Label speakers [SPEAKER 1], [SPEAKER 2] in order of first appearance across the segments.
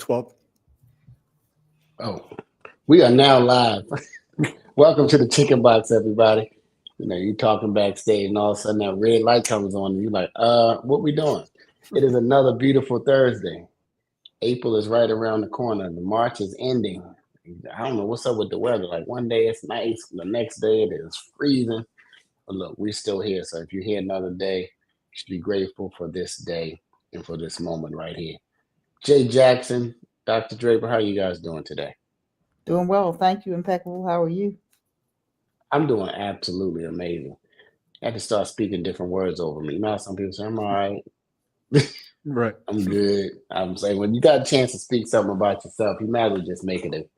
[SPEAKER 1] 12.
[SPEAKER 2] Oh, we are now live. Welcome to the Chicken Box, everybody. You know, you talking backstage, and all of a sudden that red light comes on, and you're like, what we doing? It is another beautiful Thursday. April is right around the corner. The March is ending. I don't know what's up with the weather. Like one day it's nice, the next day it is freezing. But look, we're still here. So if you're here another day, you should be grateful for this day and for this moment right here. Jay Jackson, Dr. Draper, how are you guys doing today?
[SPEAKER 3] Doing well. Thank you, Impeccable. How are you?
[SPEAKER 2] I'm doing absolutely amazing. I had to start speaking different words over me. You know how some people say, I'm all right.
[SPEAKER 1] Right.
[SPEAKER 2] I'm good. I'm saying when you got a chance to speak something about yourself, you might as well just make it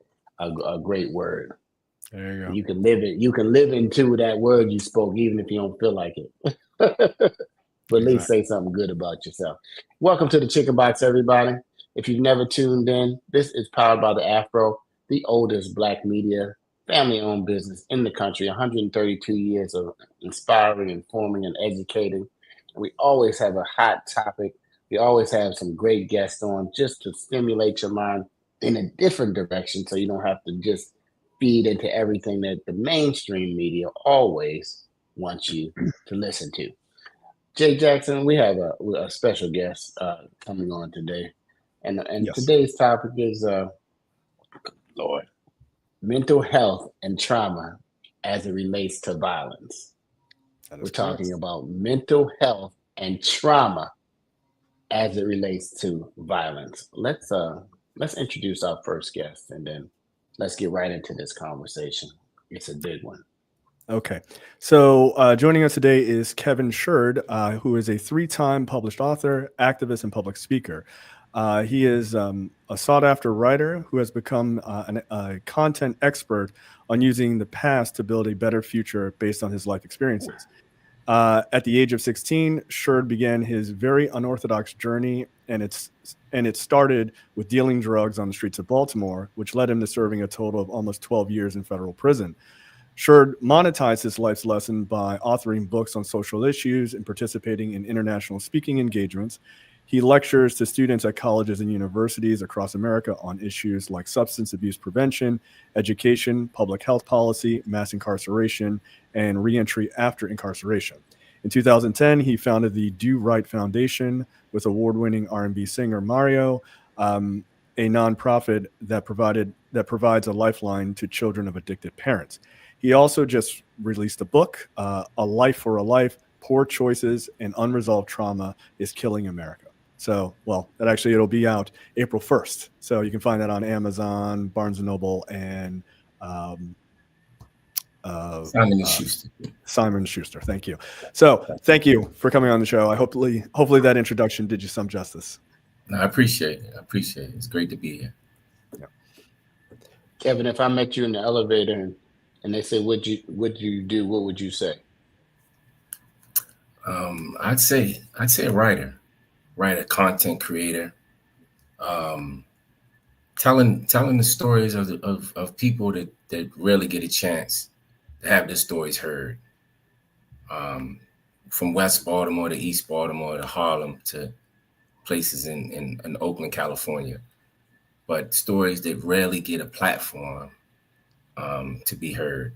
[SPEAKER 2] a great word.
[SPEAKER 1] There you go.
[SPEAKER 2] You can live it. You can live into that word you spoke, even if you don't feel like it. But at least say something good about yourself. Welcome to the Chicken Box, everybody. If you've never tuned in, this is powered by the Afro, the oldest Black media family-owned business in the country. 132 years of inspiring, informing, and educating. And we always have a hot topic. We always have some great guests on just to stimulate your mind in a different direction, so you don't have to just feed into everything that the mainstream media always wants you to listen to. Jay Jackson, we have a special guest coming on today, and
[SPEAKER 1] Yes.
[SPEAKER 2] today's topic is Lord, mental health and trauma as it relates to violence. We're talking about mental health and trauma as it relates to violence. Let's introduce our first guest, and then let's get right into this conversation. It's a big one.
[SPEAKER 1] Okay. So joining us today is Kevin Shird, who is a 3-time published author, activist, and public speaker. He is a sought-after writer who has become a content expert on using the past to build a better future based on his life experiences. At the age of 16, Shird began his very unorthodox journey, and it started with dealing drugs on the streets of Baltimore, which led him to serving a total of almost 12 years in federal prison. Shird monetized his life's lesson by authoring books on social issues and participating in international speaking engagements. He lectures to students at colleges and universities across America on issues like substance abuse prevention, education, public health policy, mass incarceration, and reentry after incarceration. In 2010, he founded the Do Right Foundation with award-winning R&B singer Mario, a nonprofit that provides a lifeline to children of addicted parents. He also just released a book, A Life for a Life, Poor Choices and Unresolved Trauma is Killing America. So, well, it'll be out April 1st. So you can find that on Amazon, Barnes & Noble, and
[SPEAKER 4] Simon & Schuster.
[SPEAKER 1] Simon & Schuster. Thank you. So thank you for coming on the show. Hopefully that introduction did you some justice.
[SPEAKER 4] No, I appreciate it. It's great to be here.
[SPEAKER 1] Yeah.
[SPEAKER 2] Kevin, if I met you in the elevator and they say, "What you do?" What would you say?
[SPEAKER 4] I'd say a writer, content creator, telling the stories of people that rarely get a chance to have their stories heard. From West Baltimore to East Baltimore to Harlem to places in Oakland, California, but stories that rarely get a platform to be heard.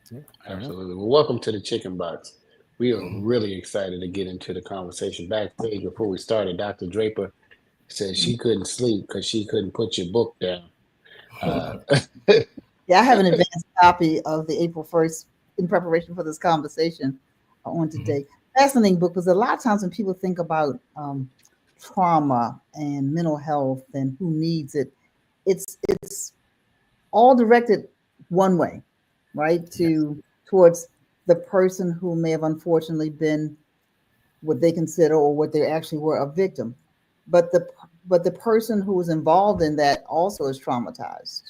[SPEAKER 2] Yeah, absolutely. Well, welcome to the Chicken Box. We are really excited to get into the conversation. Backstage before we started, Dr. Draper said she couldn't sleep because she couldn't put your book down.
[SPEAKER 3] Yeah, I have an advanced copy of the April 1st in preparation for this conversation on today. Fascinating book, because a lot of times when people think about trauma and mental health and who needs it, it's all directed one way, right? Towards the person who may have unfortunately been what they consider or what they actually were, a victim. But the person who was involved in that also is traumatized.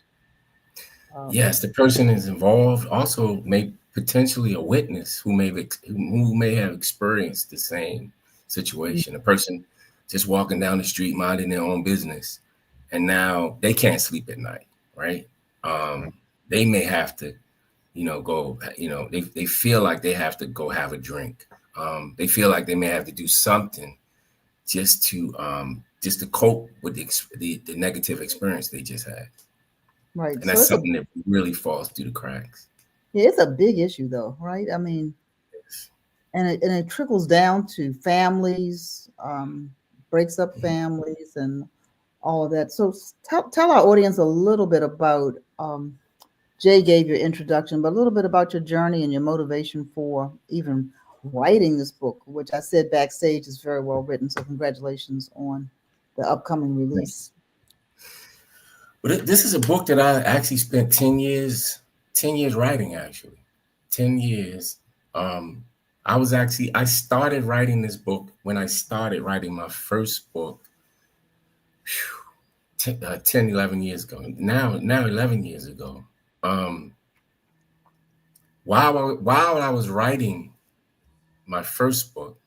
[SPEAKER 4] Yes, the person is involved also may potentially a witness who may have experienced the same situation. A person just walking down the street minding their own business, and now they can't sleep at night, right? They may have to, go, they feel like they have to go have a drink. They feel like they may have to do something just to just to cope with the negative experience they just had.
[SPEAKER 3] Right.
[SPEAKER 4] And that's something that really falls through the cracks.
[SPEAKER 3] Yeah, it's a big issue though, right? I mean, and it trickles down to families, breaks up families and all of that. So tell our audience a little bit about, Jay gave your introduction, but a little bit about your journey and your motivation for even writing this book, which I said backstage is very well written. So congratulations on the upcoming release.
[SPEAKER 4] But this is a book that I actually spent 10 years writing, actually. 10 years. I started writing this book when I started writing my first book 10, 11 years ago. Now 11 years ago. While I was writing my first book,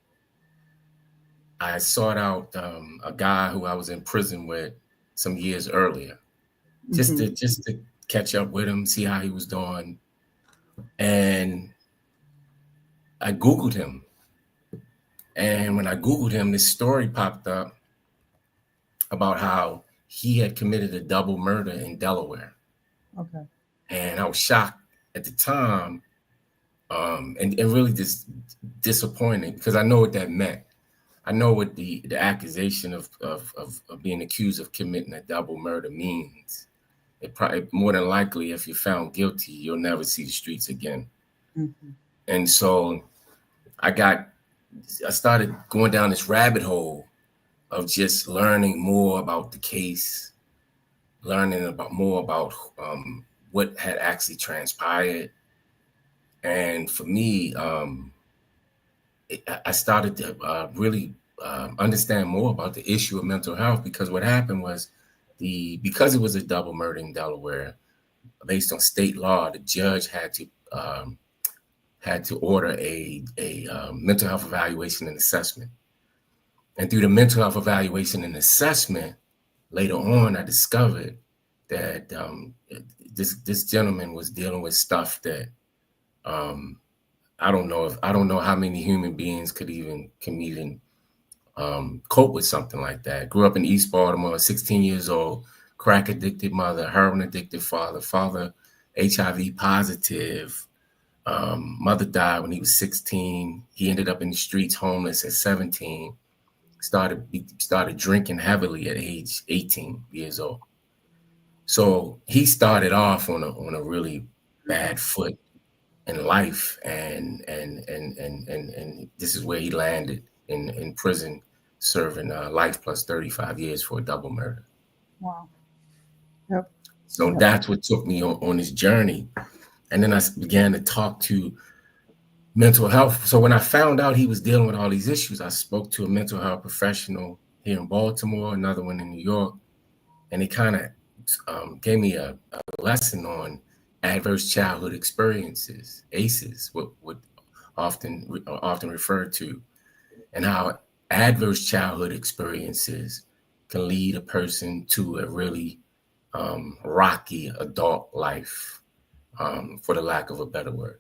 [SPEAKER 4] I sought out a guy who I was in prison with some years earlier, just to catch up with him, see how he was doing. And I Googled him. And when I Googled him, this story popped up about how he had committed a double murder in Delaware.
[SPEAKER 3] Okay.
[SPEAKER 4] And I was shocked at the time, and really just disappointed, because I know what that meant. I know what the accusation of being accused of committing a double murder means. It probably, more than likely, if you're found guilty, you'll never see the streets again. And so I started going down this rabbit hole of just learning more about the case, learning more about what had actually transpired. And for me, I started to really understand more about the issue of mental health, because what happened was because it was a double murder in Delaware, based on state law, the judge had to order a mental health evaluation and assessment. And through the mental health evaluation and assessment, later on, I discovered that this gentleman was dealing with stuff that I don't know how many human beings can even cope with something like that. Grew up in East Baltimore, 16 years old, crack addicted mother, heroin addicted father HIV positive. Mother died when he was 16. He ended up in the streets, homeless at 17. Started drinking heavily at age 18 years old. So he started off on a really bad foot in life, and this is where he landed in prison, serving life plus 35 years for a double murder.
[SPEAKER 3] Wow. Yep.
[SPEAKER 4] So that's what took me on this journey. And then I began to talk to mental health. So when I found out he was dealing with all these issues, I spoke to a mental health professional here in Baltimore, another one in New York, and it kind of gave me a lesson on adverse childhood experiences, ACEs, what often referred to, and how adverse childhood experiences can lead a person to a really rocky adult life, for the lack of a better word.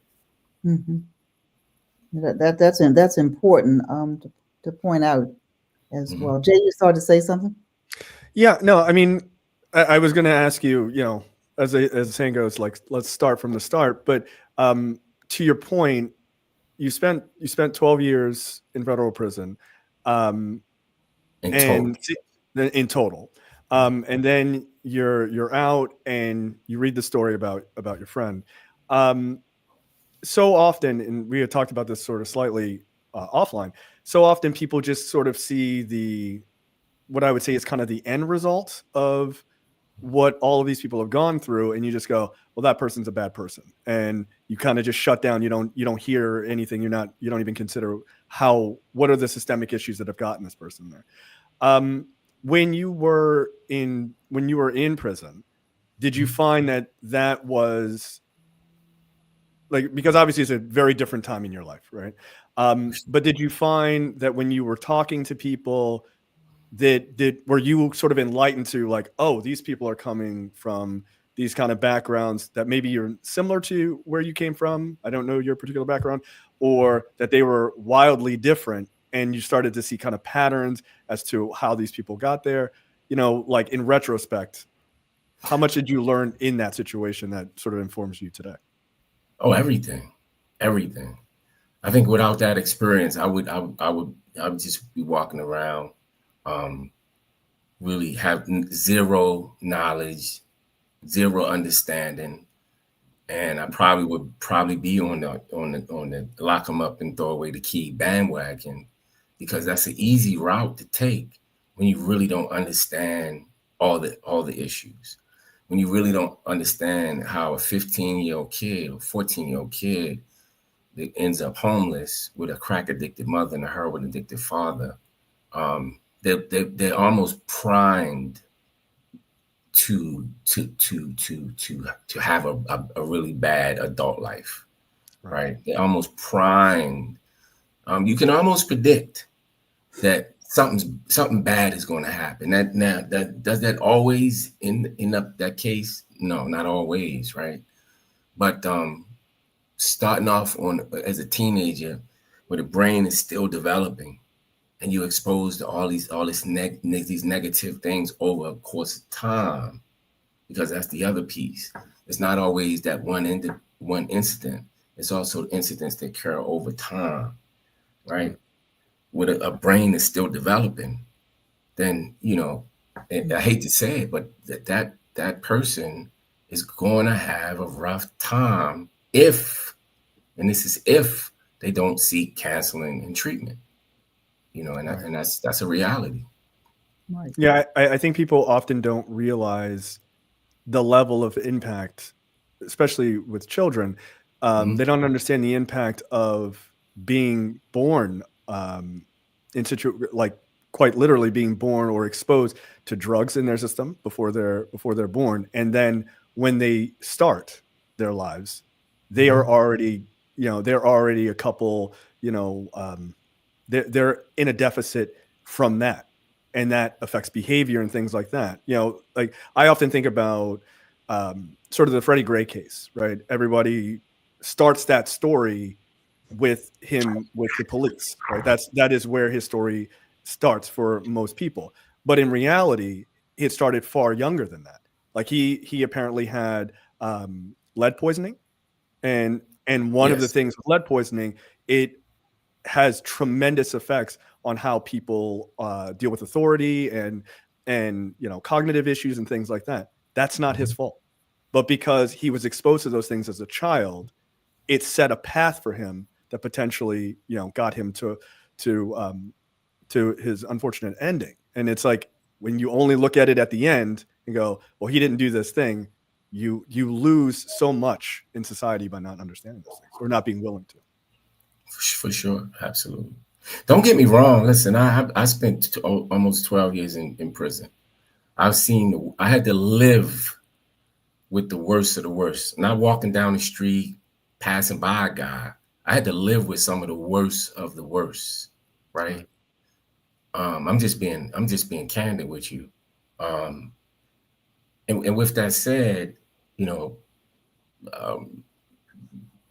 [SPEAKER 3] That's important to point out as well. Jay, you started to say something?
[SPEAKER 1] Yeah, no, I mean, I was going to ask you, as the saying goes, like, let's start from the start. But to your point, you spent 12 years in federal prison, in total. And then you're out and you read the story about your friend. So often, and we had talked about this sort of slightly offline, so often people just sort of see what I would say is kind of the end result of what all of these people have gone through, and you just go, well, that person's a bad person, and you kind of just shut down. You don't hear anything. You don't even consider what are the systemic issues that have gotten this person there. When you were in prison, did you find that was like, because obviously it's a very different time in your life, right? But did you find that when you were talking to people, were you sort of enlightened to, like, oh, these people are coming from these kind of backgrounds that maybe you're similar to where you came from? I don't know your particular background, or that they were wildly different and you started to see kind of patterns as to how these people got there, like in retrospect, how much did you learn in that situation that sort of informs you today?
[SPEAKER 4] Oh, everything. I think without that experience, I would just be walking around, really have zero knowledge, zero understanding, and I probably would be on the lock them up and throw away the key bandwagon, because that's an easy route to take when you really don't understand all the issues. When you really don't understand how a 15-year-old kid or 14-year-old kid that ends up homeless with a crack addicted mother and a heroin addicted father, they're almost primed to have a really bad adult life, right? They're almost primed. You can almost predict that something bad is going to happen. That does that always end up that case? No, not always, right? But starting off as a teenager, where the brain is still developing, and you're exposed to all these negative things over a course of time, because that's the other piece. It's not always that one incident. It's also incidents that occur over time, right? With a brain that's still developing, then and I hate to say it, but that person is going to have a rough time if they don't seek counseling and treatment, and that's a reality.
[SPEAKER 3] Right.
[SPEAKER 1] Yeah, I think people often don't realize the level of impact, especially with children. They don't understand the impact of being born like quite literally being born or exposed to drugs in their system before they're born, and then when they start their lives, they are already a couple, they're in a deficit from that, and that affects behavior and things like that. Like I often think about sort of the Freddie Gray case, right? Everybody starts that story with him with the police, right? That is where his story starts for most people. But in reality, it started far younger than that. Like he apparently had lead poisoning, and one of the things with lead poisoning, it has tremendous effects on how people deal with authority and cognitive issues and things like that. That's not his fault, but because he was exposed to those things as a child, it set a path for him that potentially got him to his unfortunate ending. And it's like, when you only look at it at the end and go, well, he didn't do this thing, you lose so much in society by not understanding those things or not being willing to.
[SPEAKER 4] For sure, absolutely. Don't get me wrong. Listen, I spent almost 12 years in prison. I had to live with the worst of the worst. Not walking down the street, passing by a guy. I had to live with some of the worst of the worst, right? I'm just being candid with you. And with that said,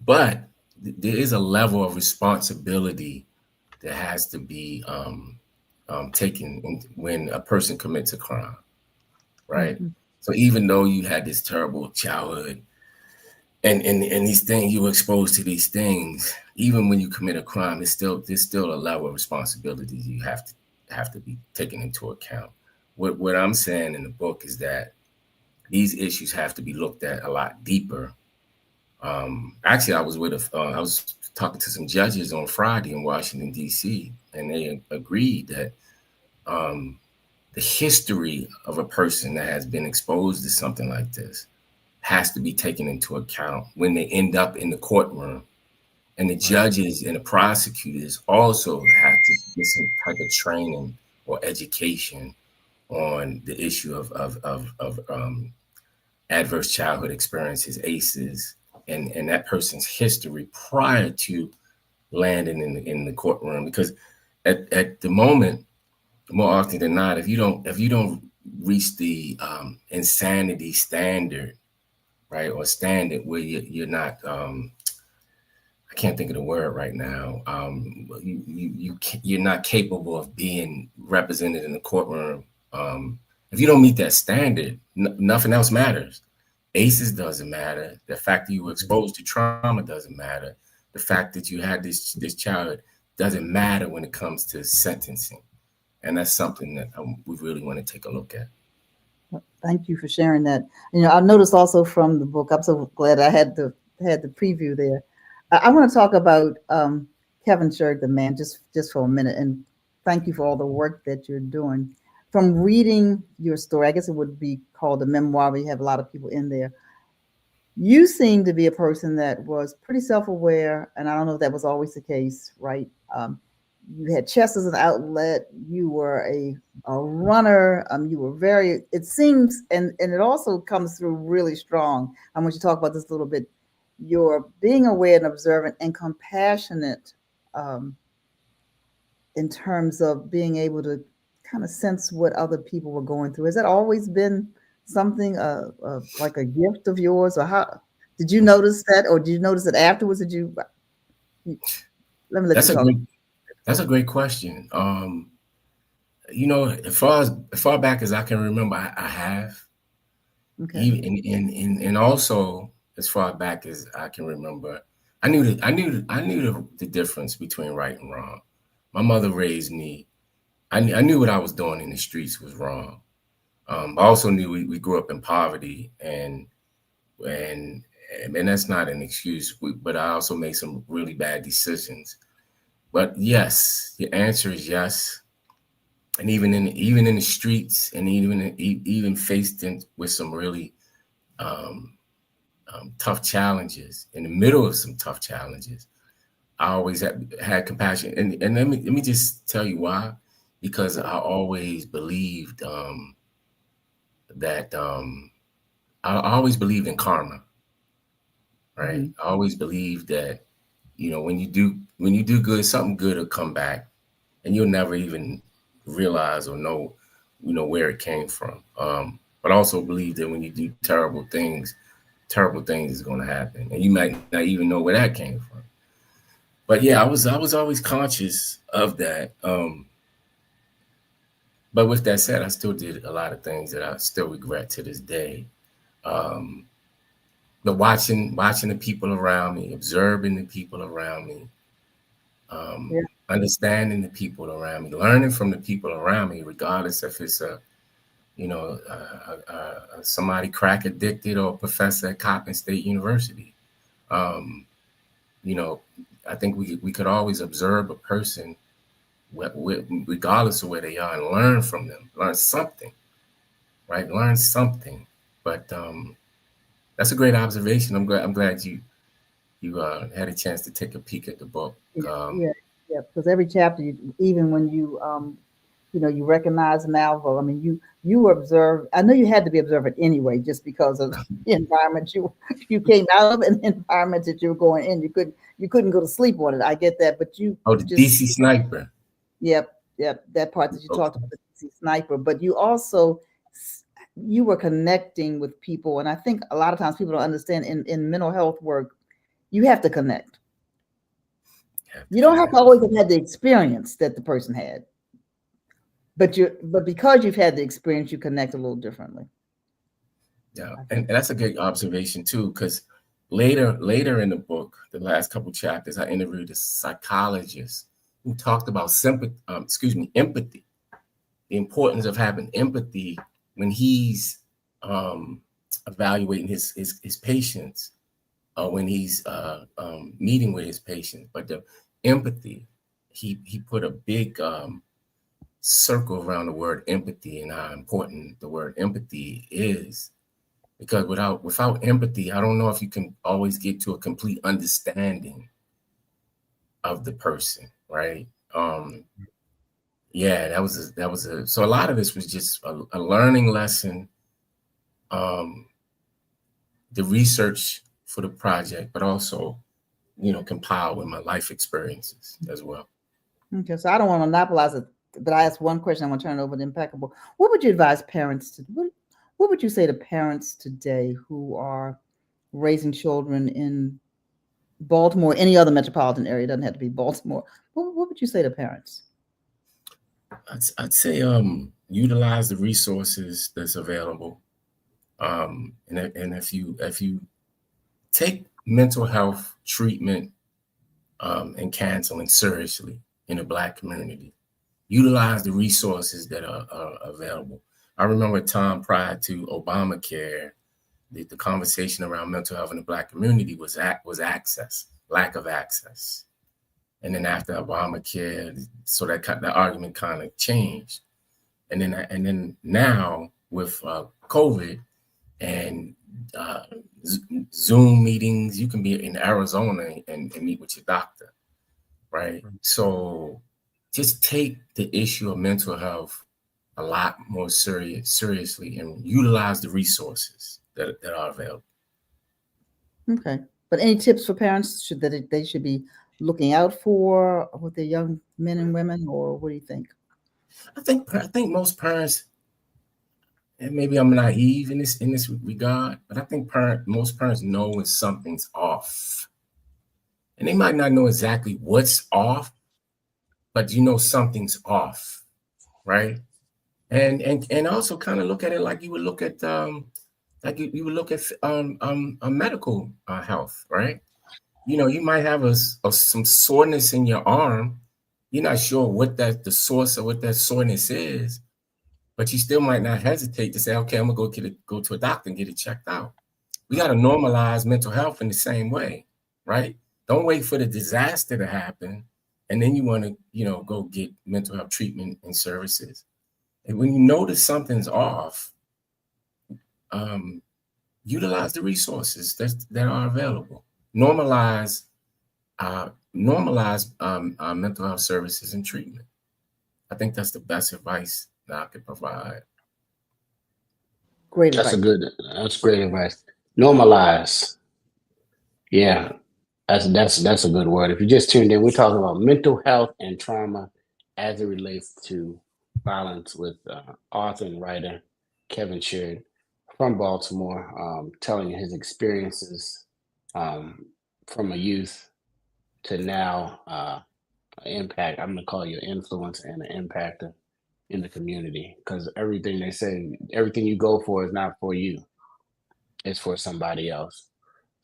[SPEAKER 4] but there is a level of responsibility that has to be taken when a person commits a crime, right? Mm-hmm. So even though you had this terrible childhood and these things, you were exposed to these things, even when you commit a crime, there's still a level of responsibility you have to be taken into account. What I'm saying in the book is that these issues have to be looked at a lot deeper. Actually, I was talking to some judges on Friday in Washington, D.C., and they agreed that the history of a person that has been exposed to something like this has to be taken into account when they end up in the courtroom. And the judges and the prosecutors also have to get some type of training or education on the issue of adverse childhood experiences, ACEs, and that person's history prior to landing in the courtroom. Because at the moment, more often than not, if you don't reach the insanity standard, right, or standard where you're not, I can't think of the word right now. You're not capable of being represented in the courtroom. If you don't meet that standard, nothing else matters. ACEs doesn't matter. The fact that you were exposed to trauma doesn't matter. The fact that you had this child doesn't matter when it comes to sentencing. And that's something that we really want to take a look at.
[SPEAKER 3] Thank you for sharing that. I noticed also from the book, I'm so glad I had the preview there. I want to talk about Kevin Shird, the man, just for a minute. And thank you for all the work that you're doing. From reading your story, I guess it would be called a memoir, but you have a lot of people in there. You seem to be a person that was pretty self-aware, and I don't know if that was always the case, right? You had chess as an outlet. You were a runner. You were very, it seems, and it also comes through really strong. I want you to talk about this a little bit. You're being aware and observant and compassionate in terms of being able to kind of sense what other people were going through. Has that always been something like a gift of yours, or how did you notice that, or did you notice it afterwards? Did you? Let me let you talk.
[SPEAKER 4] That's a great question. As far back as I can remember, I have. Okay. Even and also as far back as I can remember, I knew the difference between right and wrong. My mother raised me. I knew what I was doing in the streets was wrong. I also knew we grew up in poverty, and that's not an excuse. But I also made some really bad decisions. But yes, the answer is yes. And even in the streets, and even faced with some really tough challenges, in the middle of some tough challenges, I always had compassion. And let me just tell you why. Because I always believed that I always believed in karma, right? Mm-hmm. I always believed that, when you do good, something good will come back, and you'll never even realize or know, where it came from. But I also believe that when you do terrible things is going to happen, and you might not even know where that came from. But yeah, I was always conscious of that. But with that said, I still did a lot of things that I still regret to this day. But watching the people around me, observing the people around me, understanding the people around me, learning from the people around me, regardless if it's somebody crack addicted or a professor at Coppin State University. I think we could always observe a person, regardless of where they are, and learn from them, learn something, right? Learn something. But that's a great observation. I'm glad you had a chance to take a peek at the book.
[SPEAKER 3] Yeah, because every chapter, even when you you recognize Malvo. I mean, you observe. I know you had to be observant anyway, just because of the environment you came out of, and the environment that you were going in. You couldn't go to sleep on it. I get that, but you.
[SPEAKER 4] Oh, the DC sniper.
[SPEAKER 3] Yep. That part that you talked about, the DC sniper. But you also, you were connecting with people, and I think a lot of times people don't understand in mental health work, you have to connect. You don't have to always have had the experience that the person had. But because you've had the experience, you connect a little differently.
[SPEAKER 4] Yeah, and that's a good observation too, because later in the book, the last couple chapters, I interviewed a psychologist who talked about empathy, the importance of having empathy when he's evaluating his patients, when he's meeting with his patients. But the empathy, he put a big circle around the word empathy and how important the word empathy is, because without empathy, I don't know if you can always get to a complete understanding of the person, right? That was so a lot of this was just a learning lesson, the research for the project, but also compiled with my life experiences as well.
[SPEAKER 3] Okay, so I don't want to monopolize it, but I asked one question. I'm going to turn it over to Impeccable. What would you advise parents to? What would you say to parents today who are raising children in Baltimore, any other metropolitan area, doesn't have to be Baltimore, what would you say to parents?
[SPEAKER 4] I'd say utilize the resources that's available. And if you take mental health treatment and counseling seriously in the Black community, utilize the resources that are available. I remember a time prior to Obamacare, the conversation around mental health in the Black community was access, lack of access. And then after Obamacare, so the argument kind of changed. And then now with COVID and Zoom meetings, you can be in Arizona and meet with your doctor, right? So just take the issue of mental health a lot more seriously and utilize the resources that are available.
[SPEAKER 3] Okay, but any tips for parents they should be looking out for with their young men and women, or what do you think?
[SPEAKER 4] I think most parents, and maybe I'm naive in this regard, but I think most parents know when something's off, and they might not know exactly what's off, but something's off, right? And also kind of look at it like you would look at you would look at a medical health, right? You might have some soreness in your arm. You're not sure what the source of what that soreness is, but you still might not hesitate to say, okay, I'm gonna go to a doctor and get it checked out. We got to normalize mental health in the same way, right? Don't wait for the disaster to happen, and then you want to, go get mental health treatment and services. And when you notice something's off, utilize the resources that are available. Normalize mental health services and treatment. I think that's the best advice that I could provide.
[SPEAKER 3] Great
[SPEAKER 2] That's
[SPEAKER 3] advice.
[SPEAKER 2] That's great advice. Normalize. Yeah, that's a good word. If you just tuned in, we're talking about mental health and trauma as it relates to violence with author and writer Kevin Shird from Baltimore, telling his experiences from a youth to now impact. I'm going to call you an influence and an impactor in the community, because everything they say, everything you go for is not for you, it's for somebody else.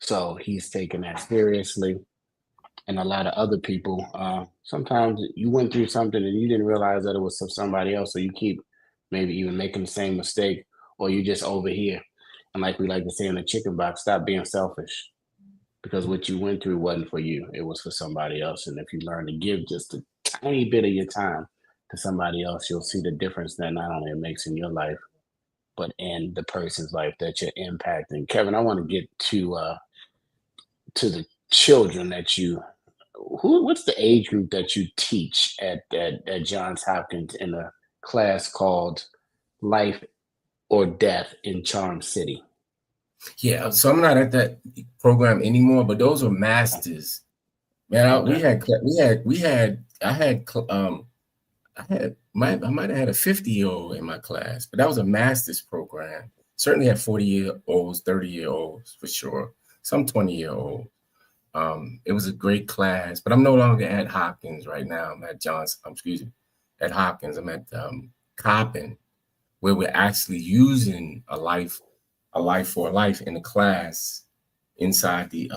[SPEAKER 2] So he's taking that seriously. And a lot of other people, sometimes you went through something and you didn't realize that it was for somebody else. So you keep maybe even making the same mistake, or you just over here. And like we like to say in the chicken box, stop being selfish, because what you went through wasn't for you. It was for somebody else. And if you learn to give just a tiny bit of your time to somebody else, you'll see the difference that not only it makes in your life, but in the person's life that you're impacting. Kevin, I want to get to the children that what's the age group that you teach at Johns Hopkins in a class called Life or Death in Charm City?
[SPEAKER 4] Yeah, so I'm not at that program anymore, but those were masters. Man, I might have had a 50-year-old in my class, but that was a master's program. Certainly had 40-year-olds, 30-year-olds for sure, some 20-year-olds. It was a great class, but I'm no longer at Hopkins right now. I'm at at Hopkins. I'm at Coppin, where we're actually using a life for a life in a class inside the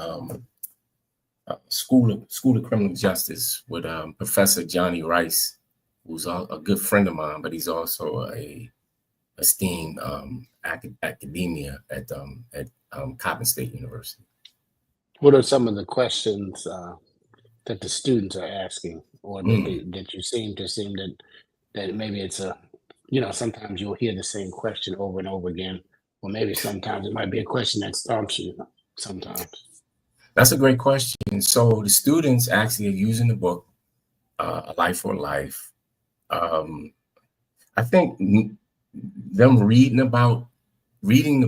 [SPEAKER 4] School of Criminal Justice with Professor Johnny Rice, who's a good friend of mine, but he's also a esteemed academia at Coppin State University.
[SPEAKER 2] What are some of the questions that the students are asking, or that you seem that maybe it's sometimes you'll hear the same question over and over again, or maybe sometimes it might be a question that stumps you sometimes?
[SPEAKER 4] That's a great question. So the students actually are using the book, A Life for Life. I think them reading the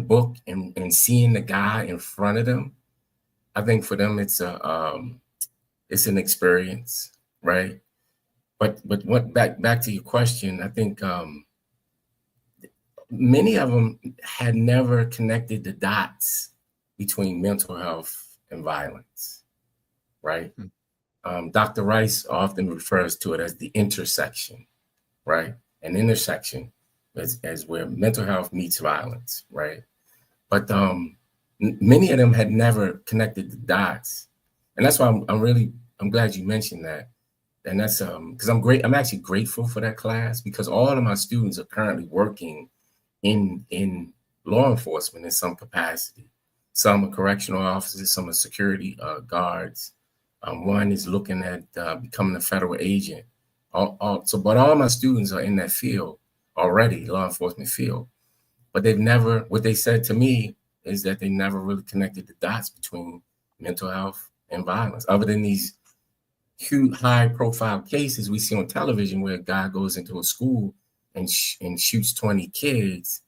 [SPEAKER 4] book and seeing the guy in front of them, I think for them it's an experience, right? But what back to your question, I think many of them had never connected the dots between mental health and violence. right? Dr. Rice often refers to it as the intersection, right? An intersection as where mental health meets violence, right? But many of them had never connected the dots, and that's why I'm glad you mentioned that. And that's because I'm actually grateful for that class, because all of my students are currently working in law enforcement in some capacity. Some are correctional officers, some are security guards. One is looking at becoming a federal agent. But all my students are in that field already, law enforcement field. But what they said to me is that they never really connected the dots between mental health and violence, other than these huge, high-profile cases we see on television where a guy goes into a school and shoots 20 kids,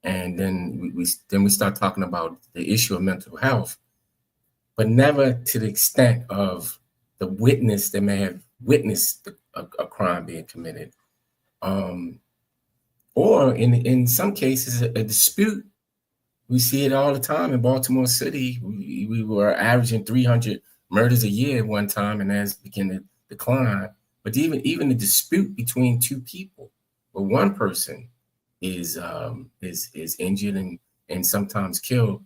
[SPEAKER 4] and then we start talking about the issue of mental health, but never to the extent of the witness that may have witnessed a crime being committed, or in some cases a dispute. We see it all the time in Baltimore City. We were averaging 300 murders a year at one time, and that's beginning to decline. But even the dispute between two people, where one person is injured and sometimes killed,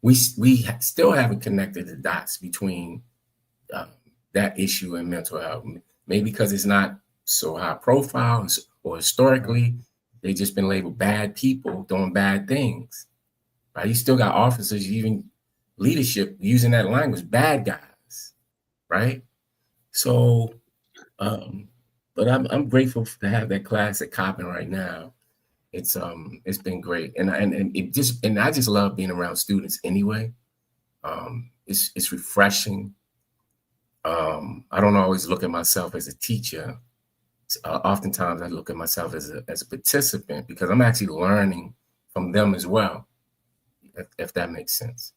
[SPEAKER 4] we still haven't connected the dots between that issue and mental health. Maybe because it's not so high profile, or historically they've just been labeled bad people doing bad things. Right? You still got officers, even leadership, using that language, bad guys, right? So, but I'm grateful to have that class at Coppin right now. It's been great, and I just love being around students anyway. It's refreshing. I don't always look at myself as a teacher. Oftentimes I look at myself as a participant, because I'm actually learning from them as well. If that makes sense.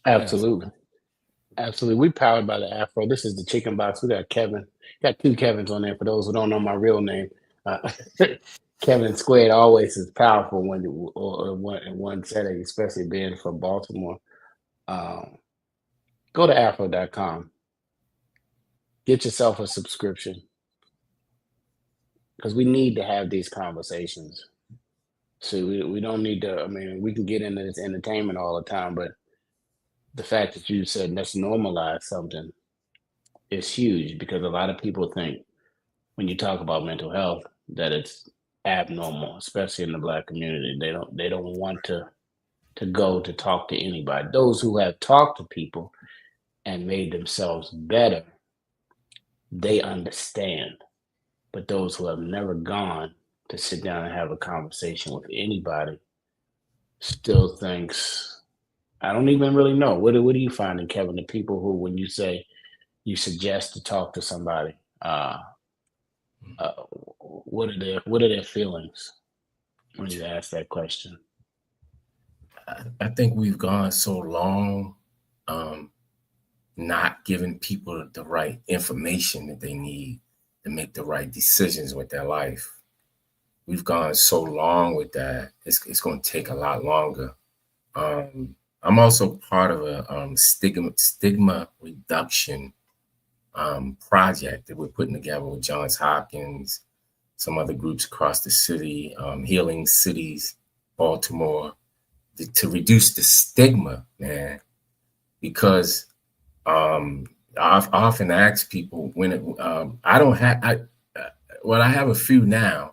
[SPEAKER 2] Absolutely. Absolutely. We powered by the Afro. This is the Chicken Box. We got Kevin. Got two Kevins on there for those who don't know my real name. Kevin Squared always is powerful in one setting, especially being from Baltimore. Go to afro.com. Get yourself a subscription, because we need to have these conversations. So we don't need to, we can get into this entertainment all the time, but the fact that you said let's normalize something is huge, because a lot of people think when you talk about mental health that it's abnormal, especially in the Black community. They don't want to go to talk to anybody. Those who have talked to people and made themselves better, they understand. But those who have never gone to sit down and have a conversation with anybody still thinks, I don't even really know. What do you find in, Kevin, the people who, when you say you suggest to talk to somebody, what are their feelings when you ask that question?
[SPEAKER 4] I think we've gone so long not giving people the right information that they need to make the right decisions with their life. We've gone so long with that. It's going to take a lot longer. I'm also part of a stigma reduction project that we're putting together with Johns Hopkins, some other groups across the city, Healing Cities, Baltimore, to reduce the stigma, man. Because I often ask people when I have a few now.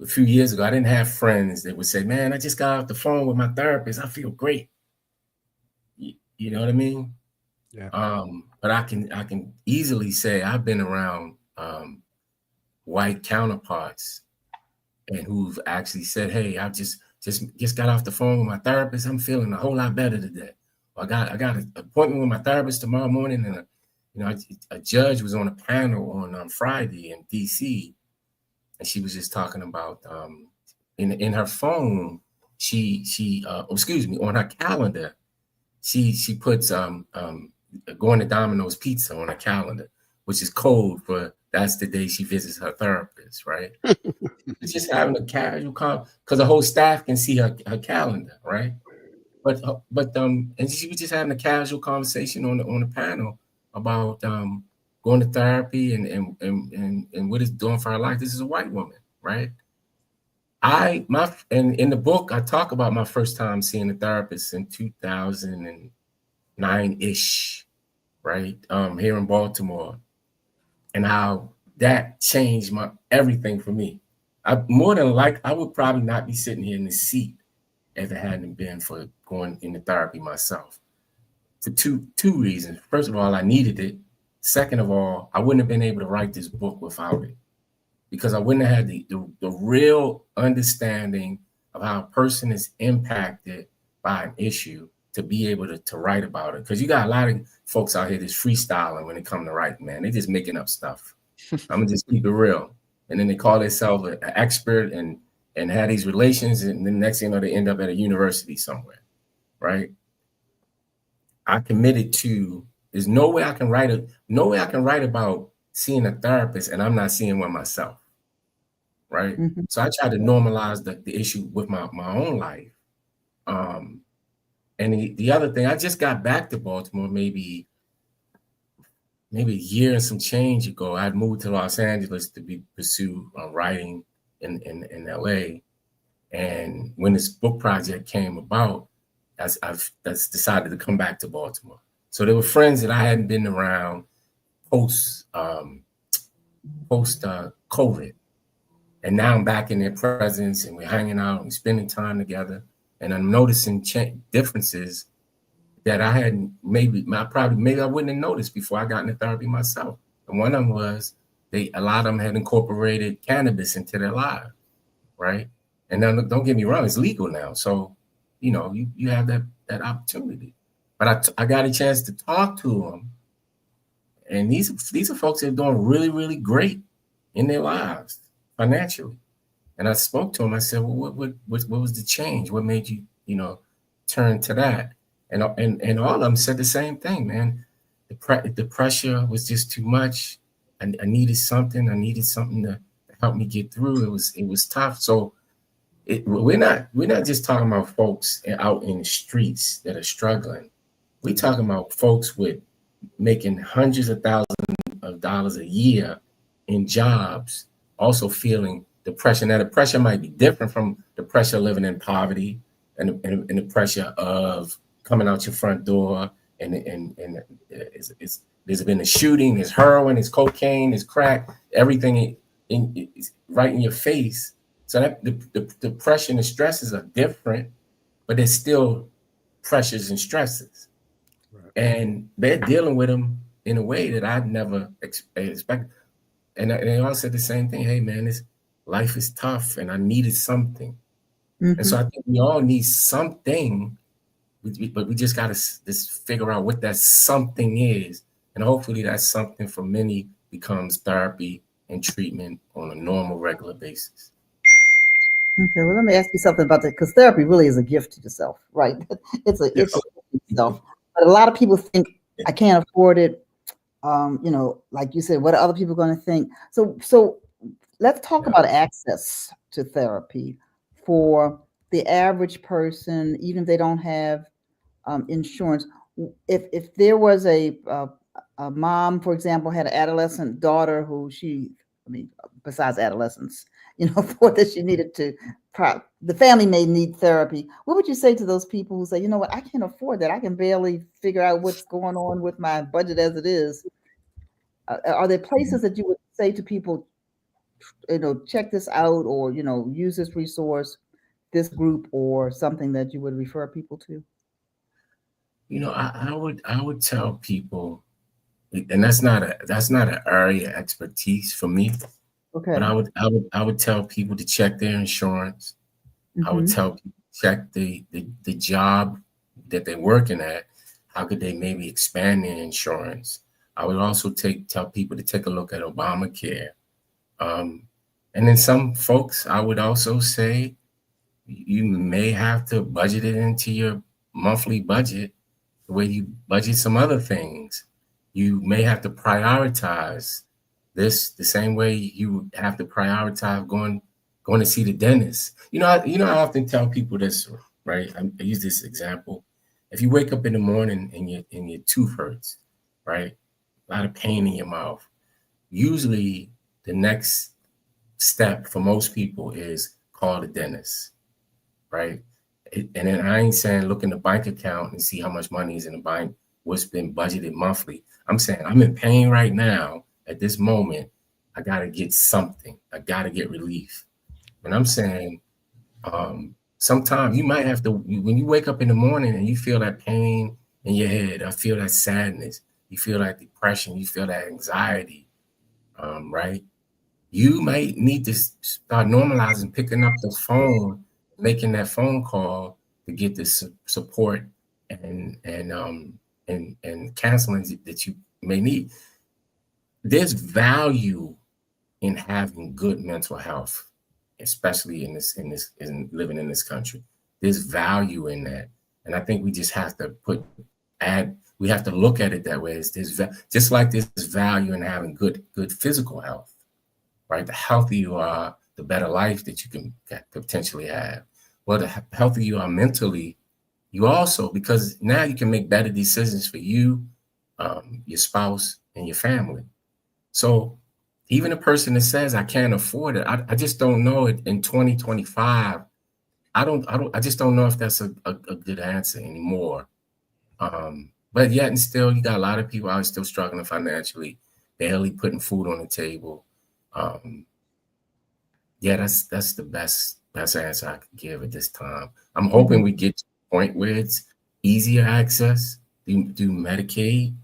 [SPEAKER 4] A few years ago, I didn't have friends that would say, man, I just got off the phone with my therapist. I feel great. You know what I mean?
[SPEAKER 1] Yeah.
[SPEAKER 4] But I can easily say I've been around white counterparts and who've actually said, hey, I just got off the phone with my therapist. I'm feeling a whole lot better today. I got an appointment with my therapist tomorrow morning, and a judge was on a panel on Friday in DC. And she was just talking about in her phone, on her calendar, she puts going to Domino's Pizza on her calendar, which is code for that's the day she visits her therapist, right? It's just having a casual call, because the whole staff can see her calendar, right? But and she was just having a casual conversation on the panel, about going to therapy and what it's doing for her life. This is a white woman, right? And in the book, I talk about my first time seeing a therapist in 2009-ish, right? Here in Baltimore, and how that changed everything for me. I would probably not be sitting here in the seat if it hadn't been for going into therapy myself. For two reasons. First of all, I needed it. Second of all, I wouldn't have been able to write this book without it, because I wouldn't have had the real understanding of how a person is impacted by an issue to be able to write about it. Because you got a lot of folks out here that's freestyling when it comes to writing, man. They're just making up stuff. I'm gonna just keep it real. And then they call themselves an expert and have these relations, and then the next thing you know, they end up at a university somewhere, right? I committed to, there's no way I can write about seeing a therapist and I'm not seeing one myself, right? Mm-hmm. So I tried to normalize the issue with my own life. And the other thing, I just got back to Baltimore maybe a year and some change ago. I'd moved to Los Angeles to pursue writing in LA. And when this book project came about, I've decided to come back to Baltimore. So there were friends that I hadn't been around post COVID. And now I'm back in their presence and we're hanging out and spending time together. And I'm noticing differences that I hadn't, maybe I wouldn't have noticed before I got into therapy myself. And one of them was a lot of them had incorporated cannabis into their lives, right? And now, don't get me wrong, it's legal now. So, you know, you have that opportunity. But I got a chance to talk to them. And these are folks that are doing really, really great in their lives financially. And I spoke to them. I said, well, what was the change? What made you, turn to that? And all of them said the same thing, man. The pressure was just too much. I needed something. I needed something to help me get through. It was tough. So we're not just talking about folks out in the streets that are struggling. We're talking about folks with making hundreds of thousands of dollars a year in jobs, also feeling depression. Now, the pressure might be different from the pressure of living in poverty and the pressure of coming out your front door and there's been a shooting, there's heroin, there's cocaine, there's crack, everything is right in your face. So that the pressure and the stresses are different, but there's still pressures and stresses. Right. And they're dealing with them in a way that I'd never expected. And they all said the same thing. Hey, man, life is tough and I needed something. Mm-hmm. And so I think we all need something, but we just got to just figure out what that something is. And hopefully that something for many becomes therapy and treatment on a normal, regular basis.
[SPEAKER 3] Okay, well, let me ask you something about that, because therapy really is a gift to yourself, right? It's a gift to yourself. But a lot of people think, I can't afford it. Like you said, what are other people going to think? So let's talk about access to therapy for the average person, even if they don't have insurance. If there was a mom, for example, had an adolescent daughter who besides adolescence, thought that she needed the family may need therapy. What would you say to those people who say, you know what, I can't afford that. I can barely figure out what's going on with my budget as it is. Are there places that you would say to people, check this out, or, use this resource, this group, or something that you would refer people to?
[SPEAKER 4] I would tell people, and that's not an area of expertise for me. Okay. But I would tell people to check their insurance. Mm-hmm. I would tell people to check the job that they're working at. How could they maybe expand their insurance? I would also tell people to take a look at Obamacare. And then some folks, I would also say you may have to budget it into your monthly budget the way you budget some other things. You may have to prioritize this the same way you would have to prioritize going to see the dentist. I often tell people this, right? I use this example. If you wake up in the morning and your tooth hurts, right? a lot of pain in your mouth. Usually the next step for most people is call the dentist, right? And then I ain't saying look in the bank account and see how much money is in the bank, what's been budgeted monthly. I'm saying I'm in pain right now at this moment. I got to get something. I got to get relief. And I'm saying sometimes you might have to, when you wake up in the morning and you feel that pain in your head, I feel that sadness, you feel that depression, you feel that anxiety, right? You might need to start normalizing picking up the phone, making that phone call to get the support and counseling that you may need. There's value in having good mental health, especially in living in this country. There's value in that, and I think we just have to we have to look at it that way. Just like there's value in having good physical health, right? The healthier you are, the better life that you can potentially have. Well, the healthier you are mentally, you also, because now you can make better decisions for you, your spouse, and your family. So even a person that says I can't afford it, I just don't know it in 2025. I just don't know if that's a good answer anymore. But yet and still, you got a lot of people out still struggling financially, barely putting food on the table. Yeah, that's the best answer I could give at this time. I'm hoping we get to the point where it's easier access through Medicaid.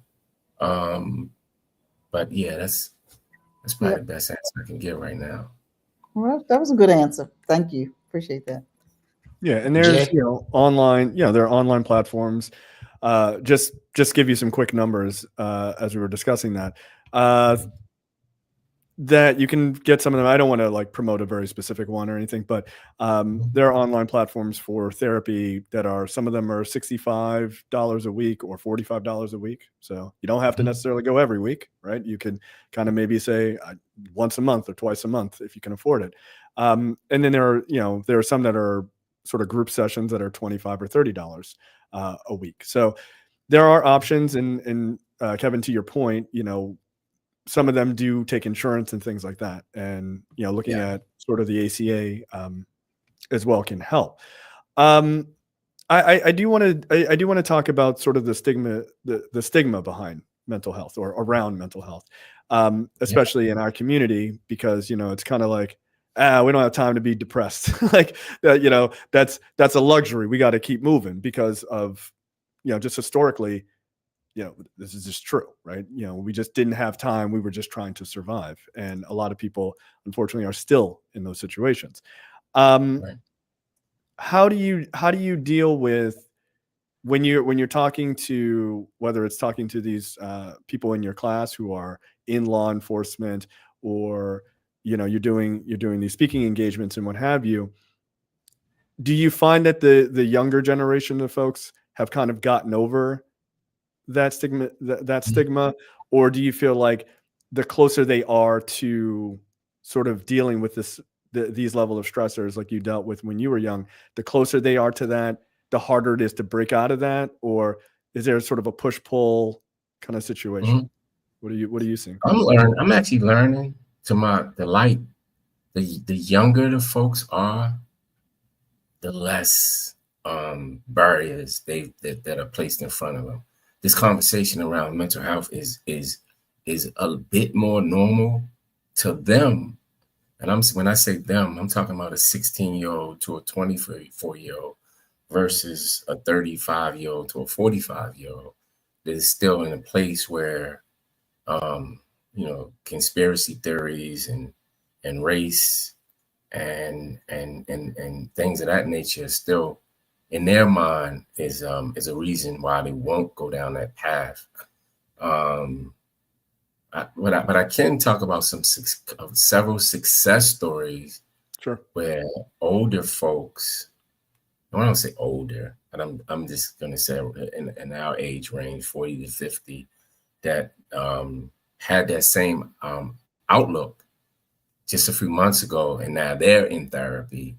[SPEAKER 4] But yeah, that's probably the best answer I can give right now.
[SPEAKER 3] Well, that was a good answer. Thank you. Appreciate that.
[SPEAKER 1] Yeah, and there's
[SPEAKER 2] Jay?
[SPEAKER 1] online, there are online platforms. Just give you some quick numbers as we were discussing that. That you can get some of them. I don't want to like promote a very specific one or anything, but there are online platforms for therapy that are, some of them are $65 a week or $45 a week. So you don't have to necessarily go every week, right? You can kind of maybe say once a month or twice a month if you can afford it. And then there are some that are sort of group sessions that are $25 or $30 a week. So there are options. And Kevin, to your point, some of them do take insurance and things like that. And, looking at sort of the ACA as well can help. I do want to talk about sort of the stigma behind mental health or around mental health, especially in our community, because, it's kind of like, we don't have time to be depressed. Like, that's a luxury. We got to keep moving because of, just historically, this is just true, right? We just didn't have time. We were just trying to survive. And a lot of people, unfortunately, are still in those situations.
[SPEAKER 4] Right.
[SPEAKER 1] How do you deal with when you're talking to, whether it's talking to these people in your class who are in law enforcement, or, you're doing these speaking engagements and what have you? Do you find that the younger generation of folks have kind of gotten over that stigma, or do you feel like the closer they are to sort of dealing with these level of stressors like you dealt with when you were young, the closer they are to that, the harder it is to break out of that? Or is there sort of a push-pull kind of situation? What are you seeing?
[SPEAKER 4] I'm actually learning to my delight. The younger the folks are, the less barriers that are placed in front of them. This conversation around mental health is a bit more normal to them. And when I say them, I'm talking about a 16-year-old to a 24-year-old versus a 35-year-old to a 45-year-old that is still in a place where, conspiracy theories and race and things of that nature still in their mind is a reason why they won't go down that path. But I can talk about several success stories.
[SPEAKER 1] Sure.
[SPEAKER 4] Where older folks, I don't say older, but I'm just gonna say in our age range, 40 to 50, that had that same outlook just a few months ago, and now they're in therapy.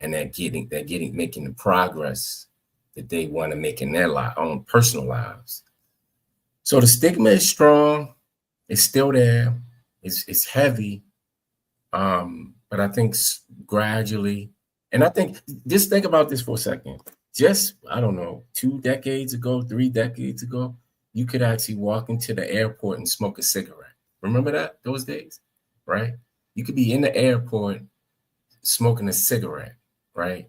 [SPEAKER 4] And making the progress that they want to make in their own personal lives. So the stigma is strong. it's still there. It's heavy. But I think gradually, and I think just think about this for a second. Just, I don't know, 2 decades ago, 3 decades ago, you could actually walk into the airport and smoke a cigarette. Remember that, those days, right? You could be in the airport smoking a cigarette, right?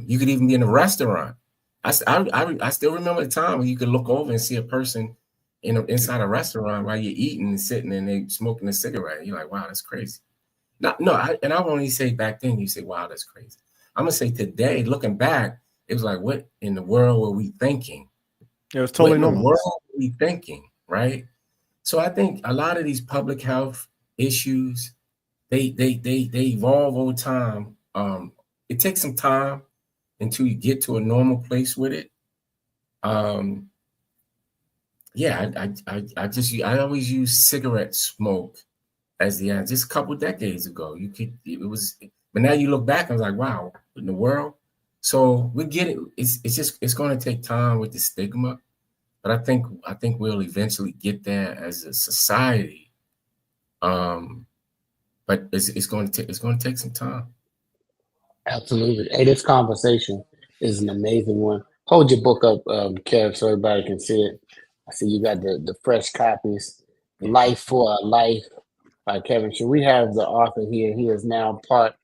[SPEAKER 4] You could even be in a restaurant. I still remember the time when you could look over and see a person inside a restaurant while you're eating and sitting and they smoking a cigarette. You're like, wow, that's crazy. I won't only say back then, you say, wow, that's crazy. I'm going to say today, looking back, it was like, what in the world were we thinking?
[SPEAKER 1] It was totally normal.
[SPEAKER 4] What were we thinking, right? So I think a lot of these public health issues, they evolve over time. It takes some time until you get to a normal place with it. Yeah, I always use cigarette smoke as the answer. Just a couple of decades ago, but now you look back and it's like, wow, in the world. So we get it. It's going to take time with the stigma, but I think we'll eventually get there as a society. But it's going to take some time.
[SPEAKER 2] Absolutely. Hey, this conversation is an amazing one. Hold your book up, Kev, so everybody can see it. I see you got the fresh copies. Life for a Life by Kevin Shird. We have the author here. He is now part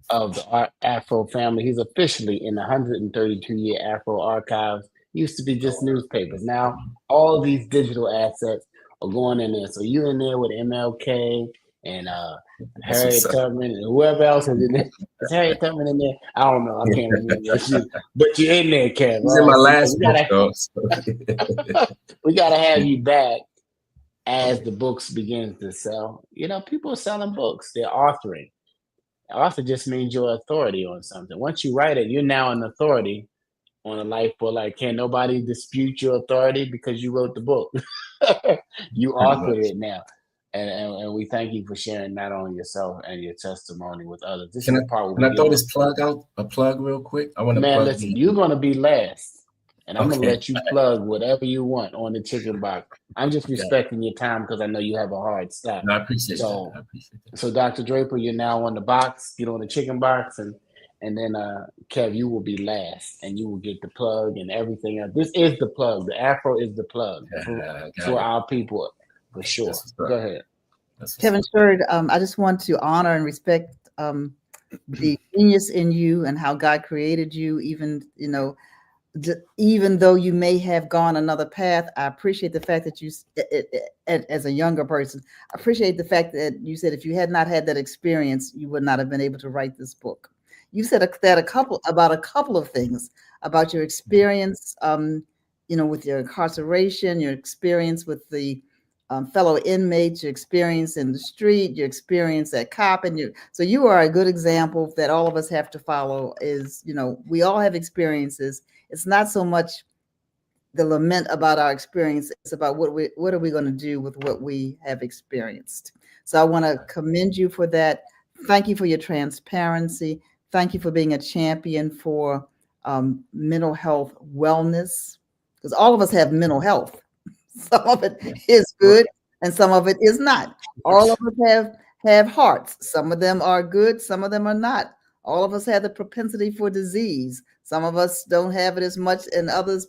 [SPEAKER 2] of the Afro family. He's officially in the 132-year Afro archives. Used to be just newspapers. Now all these digital assets are going in there. So you in there with MLK and Harriet Tubman and whoever else is in there. Is Harriet Tubman in there? I don't know. I can't remember. But you're in there, Kevin.
[SPEAKER 4] He's in my last book,
[SPEAKER 2] we gotta have you back as the books begin to sell. You know, people are selling books. They're authoring. Author just means your authority on something. Once you write it, you're now an authority on a life for life. Can't nobody dispute your authority because you wrote the book. You authored it now. And we thank you for sharing not only yourself and your testimony with others. This is the part
[SPEAKER 4] can I throw this plug out? A plug real quick? I want to plug.
[SPEAKER 2] Listen, you're going to be last. And I'm going to let you plug whatever you want on the Chicken Box. I'm just respecting your time because I know you have a hard stop.
[SPEAKER 4] No, I appreciate that. I appreciate that.
[SPEAKER 2] So, Dr. Draper, you're now on the box. Get on the Chicken Box. And then, Kev, you will be last. And you will get the plug and everything else. This is the plug. The Afro is the plug for our people, for sure. Go ahead.
[SPEAKER 3] Kevin Shird, I just want to honor and respect the genius in you and how God created you, even though you may have gone another path. I appreciate the fact that you, as a younger person, I appreciate the fact that you said if you had not had that experience, you would not have been able to write this book. You said that about a couple of things about your experience, with your incarceration, your experience with the fellow inmates, your experience in the street, your experience at COP, so you are a good example that all of us have to follow. Is we all have experiences. It's not so much the lament about our experience; it's about what are we going to do with what we have experienced. So I want to commend you for that. Thank you for your transparency. Thank you for being a champion for mental health wellness, because all of us have mental health. Some of it is good and some of it is not. All of us have hearts. Some of them are good, some of them are not. All of us have the propensity for disease. Some of us don't have it as much, and others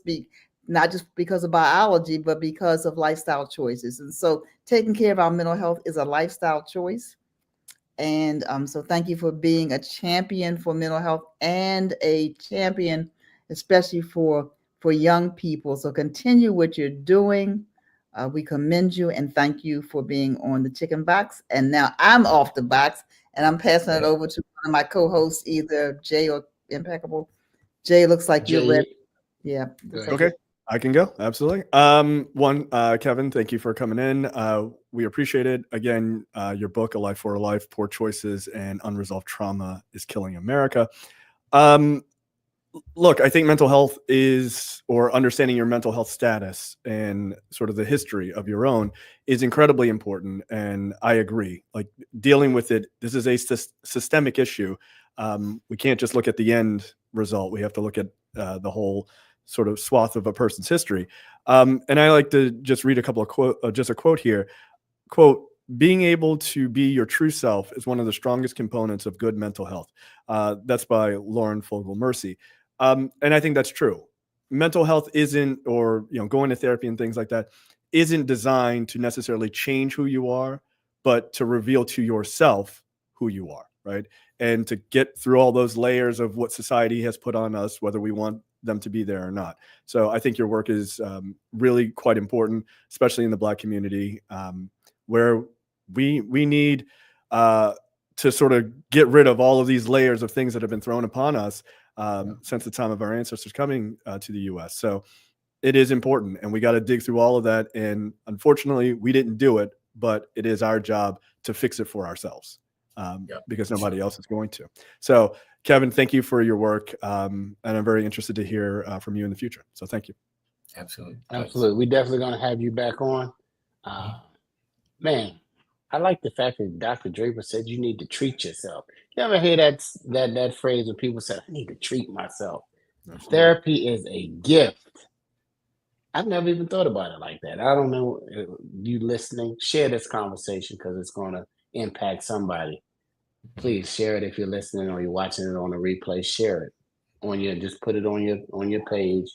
[SPEAKER 3] not just because of biology, but because of lifestyle choices. And so taking care of our mental health is a lifestyle choice. And so thank you for being a champion for mental health and a champion, especially for young people. So continue what you're doing. We commend you and thank you for being on the Chicken Box. And now I'm off the box and I'm passing it over to one of my co-hosts, either Jay or Impeccable. Jay, looks like you're ready. Yeah.
[SPEAKER 1] Okay. I can go. Absolutely. Kevin, thank you for coming in. We appreciate it. Again, your book, A Life for a Life, Poor Choices and Unresolved Trauma is Killing America. Look, I think mental health or understanding your mental health status and sort of the history of your own is incredibly important. And I agree, like dealing with it, this is a systemic issue. We can't just look at the end result. We have to look at the whole sort of swath of a person's history. And I like to just read a couple of a quote here. quote, being able to be your true self is one of the strongest components of good mental health. That's by Lauren Fogel Mercy. And I think that's true. Mental health isn't, or going to therapy and things like that isn't designed to necessarily change who you are, but to reveal to yourself who you are, right? And to get through all those layers of what society has put on us, whether we want them to be there or not. So I think your work is really quite important, especially in the Black community, where we need to sort of get rid of all of these layers of things that have been thrown upon us since the time of our ancestors coming to the U.S. So it is important, and we got to dig through all of that. And unfortunately, we didn't do it, but it is our job to fix it for ourselves because nobody else is going to. So, Kevin, thank you for your work, and I'm very interested to hear from you in the future. So thank you.
[SPEAKER 4] Absolutely.
[SPEAKER 2] Absolutely. We're definitely going to have you back on. Man, I like the fact that Dr. Draper said you need to treat yourself. You ever hear that phrase when people say, I need to treat myself? Absolutely. Therapy is a gift. I've never even thought about it like that. I don't know, you listening, share this conversation because it's going to impact somebody. Please share it if you're listening or you're watching it on a replay. Share it just put it on your page.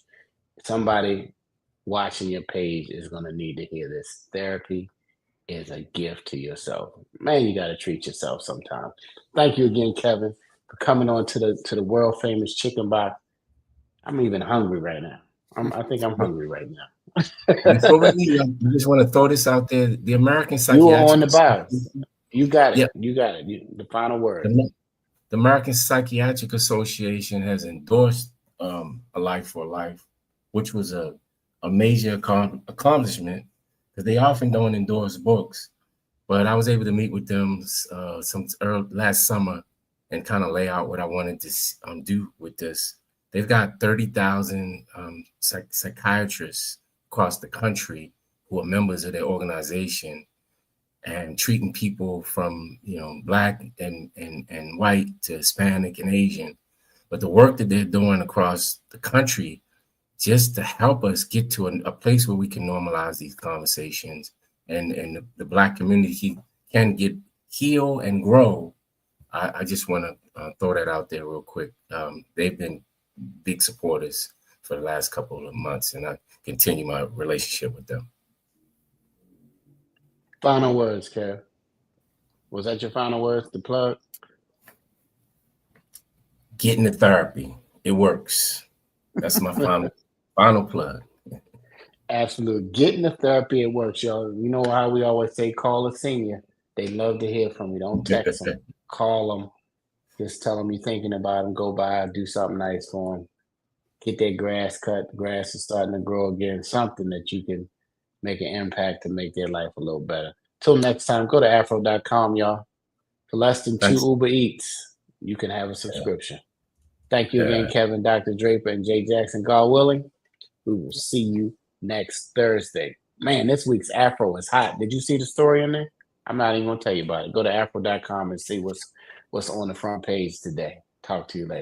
[SPEAKER 2] Somebody watching your page is going to need to hear this. Therapy is a gift to yourself. Man, you got to treat yourself sometime. Thank you again, Kevin, for coming on to the world famous Chicken Box. I'm even hungry right now. I think I'm hungry right now.
[SPEAKER 4] Before we leave, I just want to throw this out there. The American Psychiatric...
[SPEAKER 2] You are on the box. You got it. Yeah. You got it. The final word.
[SPEAKER 4] The American Psychiatric Association has endorsed A Life for Life, which was a major accomplishment because they often don't endorse books. But I was able to meet with them last summer and kind of lay out what I wanted to do with this. They've got 30,000 psychiatrists across the country who are members of their organization and treating people from, Black and white to Hispanic and Asian. But the work that they're doing across the country just to help us get to a place where we can normalize these conversations and the Black community can heal and grow. I just want to throw that out there real quick. They've been big supporters for the last couple of months, and I continue my relationship with them.
[SPEAKER 2] Final words, Kev. Was that your final words to plug?
[SPEAKER 4] Get into therapy. It works. That's my final plug.
[SPEAKER 2] Absolutely. Get into therapy. It works, y'all. You know how we always say, call a senior. They love to hear from you. Don't text them. Call them. Just tell them you're thinking about them. Go by, do something nice for them. Get that grass cut. The grass is starting to grow again. Something that you can make an impact to make their life a little better. Till next time, go to afro.com, y'all. For less than 2 Uber Eats, you can have a subscription. Thank you again, Kevin, Dr. Draper, and Jay Jackson. God willing, we will see you next Thursday. Man, this week's Afro is hot. Did you see the story in there? I'm not even going to tell you about it. Go to afro.com and see what's on the front page today. Talk to you later.